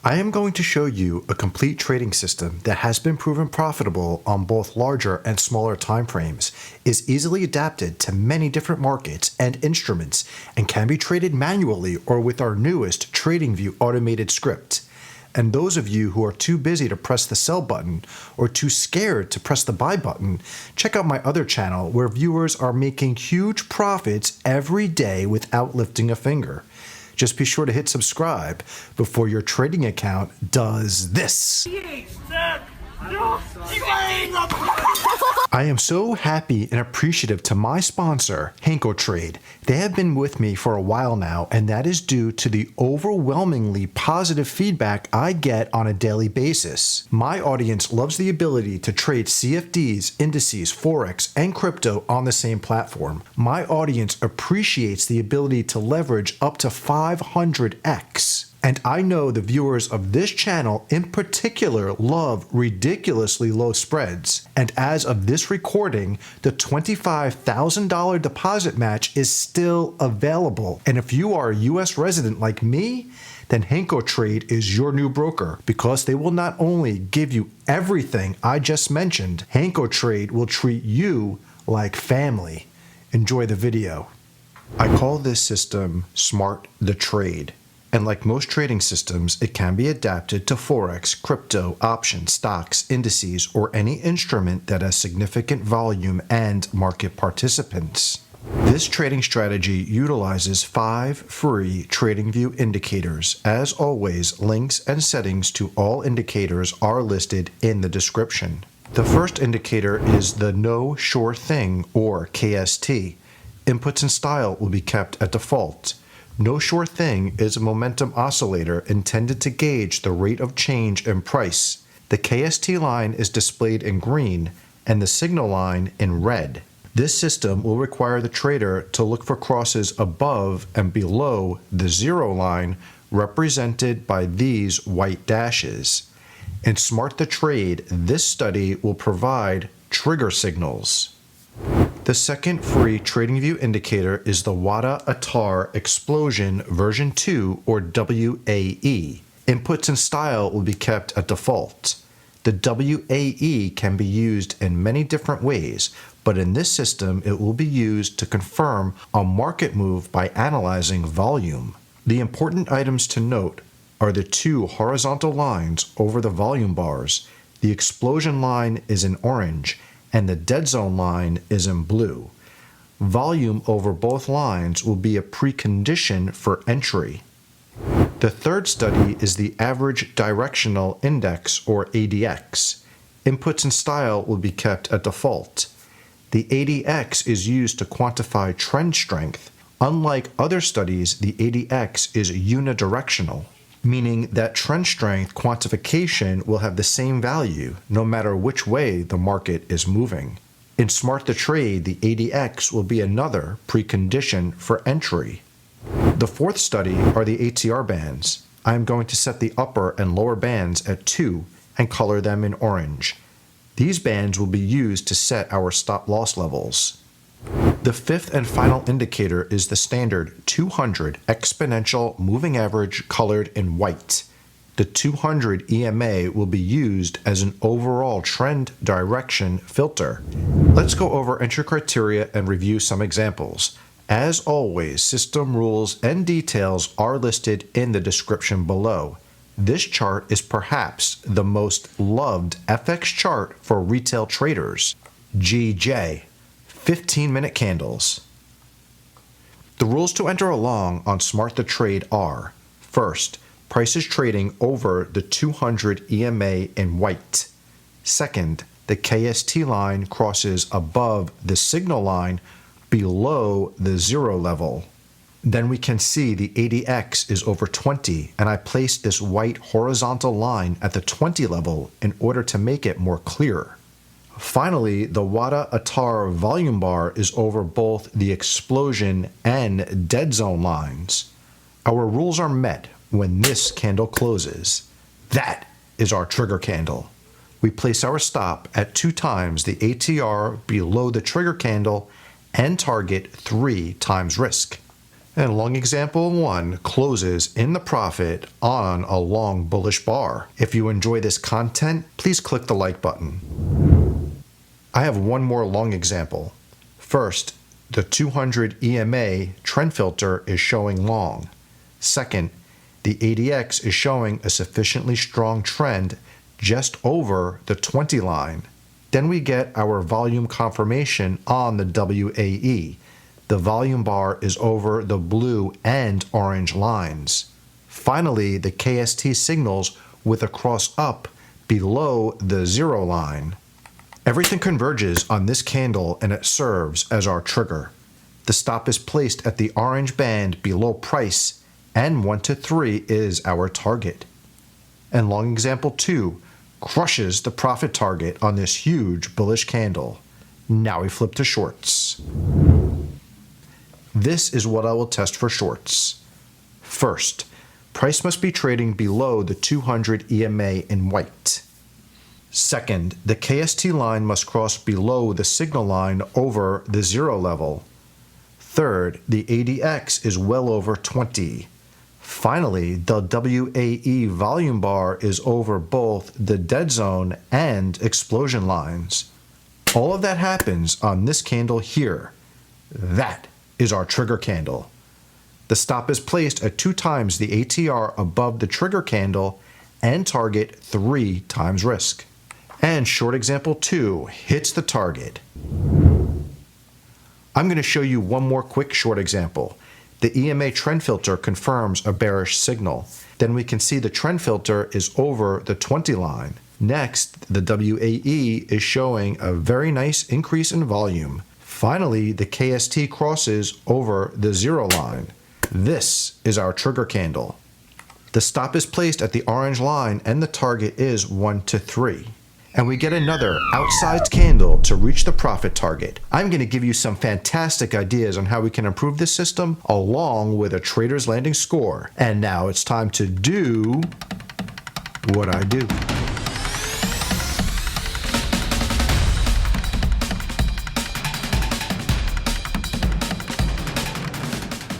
I am going to show you a complete trading system that has been proven profitable on both larger and smaller time frames, is easily adapted to many different markets and instruments, and can be traded manually or with our newest TradingView automated script. And those of you who are too busy to press the sell button or too scared to press the buy button, check out my other channel where viewers are making huge profits every day without lifting a finger. Just be sure to hit subscribe before your trading account does this. I am so happy and appreciative to my sponsor, Hanko Trade. They have been with me for a while now, and that is due to the overwhelmingly positive feedback I get on a daily basis. My audience loves the ability to trade CFDs, indices, Forex, and crypto on the same platform. My audience appreciates the ability to leverage up to 500x. And I know the viewers of this channel in particular love ridiculously low spreads. And as of this recording, the $25,000 deposit match is still available. And if you are a US resident like me, then Hanko Trade is your new broker, because they will not only give you everything I just mentioned, Hanko Trade will treat you like family. Enjoy the video. I call this system Smart the Trade. And like most trading systems, it can be adapted to Forex, crypto, options, stocks, indices, or any instrument that has significant volume and market participants. This trading strategy utilizes 5 free TradingView indicators. As always, links and settings to all indicators are listed in the description. The first indicator is the No Sure Thing, or KST. Inputs and style will be kept at default. No Sure Thing is a momentum oscillator intended to gauge the rate of change in price. The KST line is displayed in green and the signal line in red. This system will require the trader to look for crosses above and below the zero line, represented by these white dashes. In Smart the Trade, this study will provide trigger signals. The second free TradingView indicator is the WADA Atar Explosion version 2, or WAE. Inputs and style will be kept at default. The WAE can be used in many different ways, but in this system it will be used to confirm a market move by analyzing volume. The important items to note are the 2 horizontal lines over the volume bars. The explosion line is in orange, and the dead zone line is in blue. Volume over both lines will be a precondition for entry. The third study is the Average Directional Index, or ADX. Inputs and style will be kept at default. The ADX is used to quantify trend strength. Unlike other studies, the ADX is unidirectional, meaning that trend strength quantification will have the same value no matter which way the market is moving. In Smart the Trade, the ADX will be another precondition for entry. The fourth study are the ATR bands. I am going to set the upper and lower bands at 2 and color them in orange. These bands will be used to set our stop-loss levels. The fifth and final indicator is the standard 200 exponential moving average colored in white. The 200 EMA will be used as an overall trend direction filter. Let's go over entry criteria and review some examples. As always, system rules and details are listed in the description below. This chart is perhaps the most loved FX chart for retail traders. GJ. 15-minute candles. The rules to enter along on Smart the Trade are: first, price is trading over the 200 EMA in white. Second, the KST line crosses above the signal line below the zero level. Then we can see the ADX is over 20, and I placed this white horizontal line at the 20 level in order to make it more clear. Finally, the WADA Atar volume bar is over both the explosion and dead zone lines. Our rules are met when this candle closes. That is our trigger candle. We place our stop at 2 times the ATR below the trigger candle and target 3 times risk. And long example 1 closes in the profit on a long bullish bar. If you enjoy this content, please click the like button. I have one more long example. First, the 200 EMA trend filter is showing long. Second, the ADX is showing a sufficiently strong trend just over the 20 line. Then we get our volume confirmation on the WAE. The volume bar is over the blue and orange lines. Finally, the KST signals with a cross up below the 0 line. Everything converges on this candle and it serves as our trigger. The stop is placed at the orange band below price, and 1 to 3 is our target. And long example 2 crushes the profit target on this huge bullish candle. Now we flip to shorts. This is what I will test for shorts. First, price must be trading below the 200 EMA in white. Second, the KST line must cross below the signal line over the 0 level. Third, the ADX is well over 20. Finally, the WAE volume bar is over both the dead zone and explosion lines. All of that happens on this candle here. That is our trigger candle. The stop is placed at 2 times the ATR above the trigger candle and target 3 times risk. And short example 2 hits the target. I'm going to show you one more quick short example. The EMA trend filter confirms a bearish signal. Then we can see the trend filter is over the 20 line. Next, the WAE is showing a very nice increase in volume. Finally, the KST crosses over the 0 line. This is our trigger candle. The stop is placed at the orange line and the target is 1 to 3. And we get another outsized candle to reach the profit target. I'm going to give you some fantastic ideas on how we can improve this system along with a trader's landing score. And now it's time to do what I do.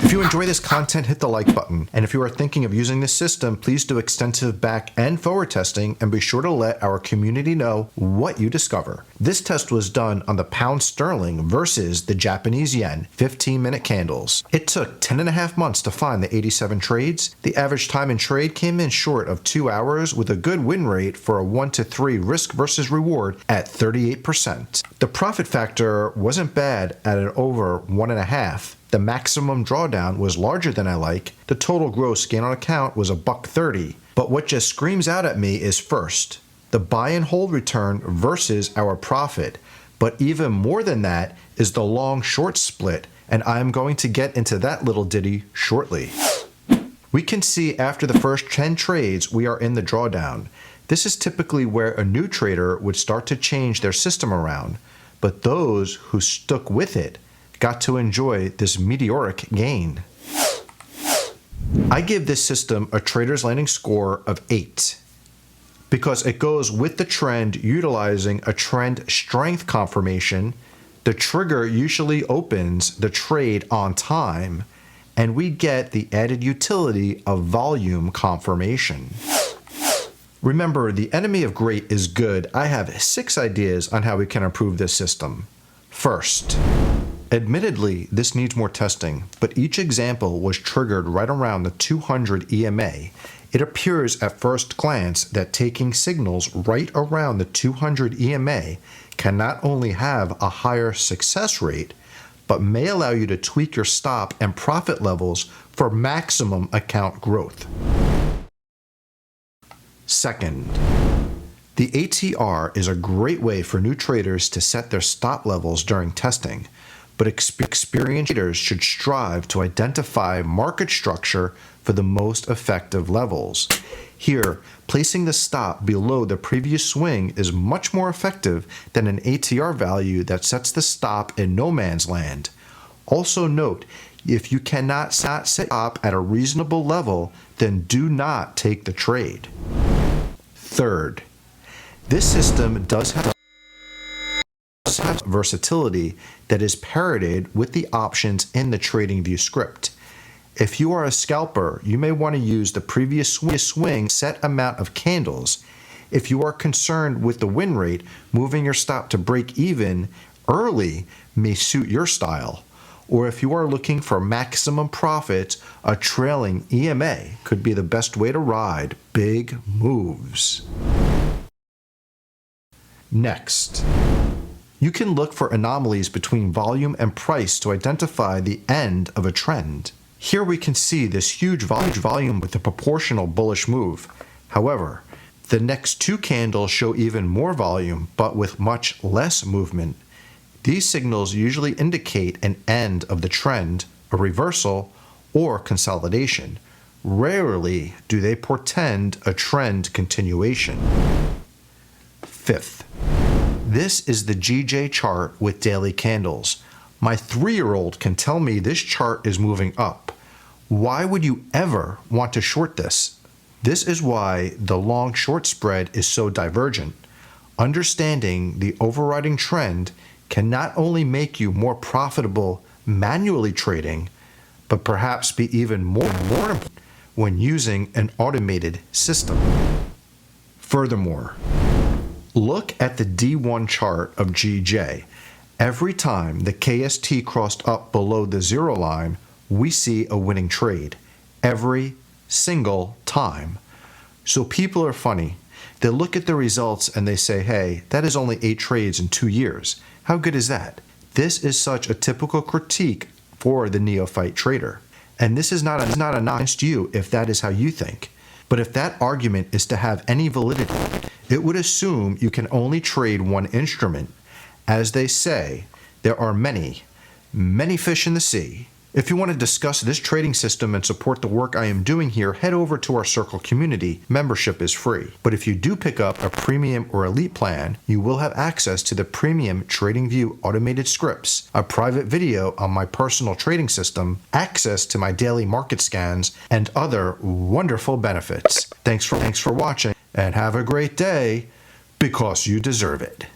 If you enjoy this content, hit the like button. And if you are thinking of using this system, please do extensive back and forward testing and be sure to let our community know what you discover. This test was done on the pound sterling versus the Japanese yen 15-minute candles. It took 10.5 months to find the 87 trades. The average time in trade came in short of 2 hours with a good win rate for a 1 to 3 risk versus reward at 38%. The profit factor wasn't bad at an over 1.5. The maximum drawdown was larger than I like. The total gross gain on account was $1.30. But what just screams out at me is first, the buy and hold return versus our profit. But even more than that is the long short split, and I'm going to get into that little ditty shortly. We can see after the first 10 trades we are in the drawdown. This is typically where a new trader would start to change their system around, but those who stuck with it got to enjoy this meteoric gain. I give this system a trader's landing score of 8 because it goes with the trend utilizing a trend strength confirmation. The trigger usually opens the trade on time, and we get the added utility of volume confirmation. Remember, the enemy of great is good. I have 6 ideas on how we can improve this system. First, admittedly, this needs more testing, but each example was triggered right around the 200 EMA. It appears at first glance that taking signals right around the 200 EMA can not only have a higher success rate, but may allow you to tweak your stop and profit levels for maximum account growth. Second, the ATR is a great way for new traders to set their stop levels during testing, but experienced traders should strive to identify market structure for the most effective levels. Here, placing the stop below the previous swing is much more effective than an ATR value that sets the stop in no man's land. Also note, if you cannot set stop at a reasonable level, then do not take the trade. Third, this system does have versatility that is parroted with the options in the TradingView script. If you are a scalper, you may want to use the previous swing set amount of candles. If you are concerned with the win rate, moving your stop to break even early may suit your style. Or if you are looking for maximum profit, a trailing EMA could be the best way to ride big moves. Next, you can look for anomalies between volume and price to identify the end of a trend. Here we can see this huge volume with a proportional bullish move. However, the next two candles show even more volume, but with much less movement. These signals usually indicate an end of the trend, a reversal, or consolidation. Rarely do they portend a trend continuation. Fifth, this is the GJ chart with daily candles. My 3-year-old can tell me this chart is moving up. Why would you ever want to short this? This is why the long-short spread is so divergent. Understanding the overriding trend can not only make you more profitable manually trading, but perhaps be even more important when using an automated system. Furthermore, look at the D1 chart of GJ. Every time the KST crossed up below the zero line, we see a winning trade. Every single time. So people are funny. They look at the results and they say, hey, that is only 8 trades in 2 years. How good is that? This is such a typical critique for the neophyte trader. And this is not a knock against you if that is how you think. But if that argument is to have any validity, it would assume you can only trade one instrument. As they say, there are many, many fish in the sea. If you want to discuss this trading system and support the work I am doing here, head over to our Circle community. Membership is free. But if you do pick up a premium or elite plan, you will have access to the premium TradingView automated scripts, a private video on my personal trading system, access to my daily market scans, and other wonderful benefits. Thanks for watching, and have a great day, because you deserve it.